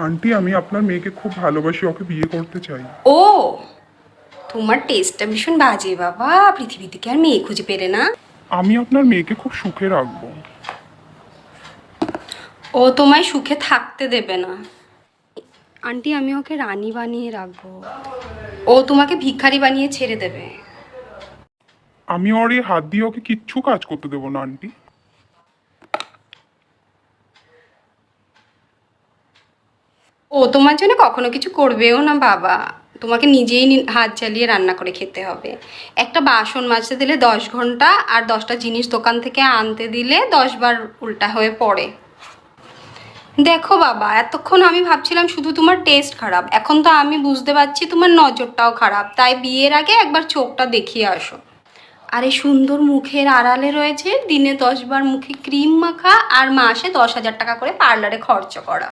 Aunty আমি আপনার মেয়েকে খুব ভালোবাসি, ওকে বিয়ে করতে চাই। ও, তোমার টেস্টটা ভীষণ বাজে বাবা, পৃথিবী থেকে আর মেয়ে খুঁজে পেলে না। আমি আপনার মেয়েকে খুব সুখে রাখবো। ও তোমায় সুখে থাকতে দেবে না আন্টি, আমি ওকে রানী বানিয়ে রাখবো, ও তোমাকে ভিখারি বানিয়ে ছেড়ে দেবে। আমি ওর এই হাত দিয়ে ওকে কিচ্ছু কাজ করতে দেবো না আন্টি। ও তোমার জন্য কখনো কিছু করবেও না বাবা, তোমাকে নিজেই হাত চালিয়ে রান্না করে খেতে হবে। একটা বাসন মাজতে দিলে 10 ঘন্টা, আর 10টা জিনিস দোকান থেকে আনতে দিলে 10 বার উল্টা হয়ে পড়ে। দেখো বাবা, এতক্ষণ আমি ভাবছিলাম শুধু তোমার টেস্ট খারাপ, এখন তো আমি বুঝতে পারছি তোমার নজরটাও খারাপ, তাই বিয়ের আগে একবার চোখটা দেখিয়ে আসো। আরে সুন্দর মুখের আড়ালে রয়েছে দিনে 10 বার মুখে ক্রিম মাখা আর মাসে 10,000 টাকা করে পার্লারে খরচ করা।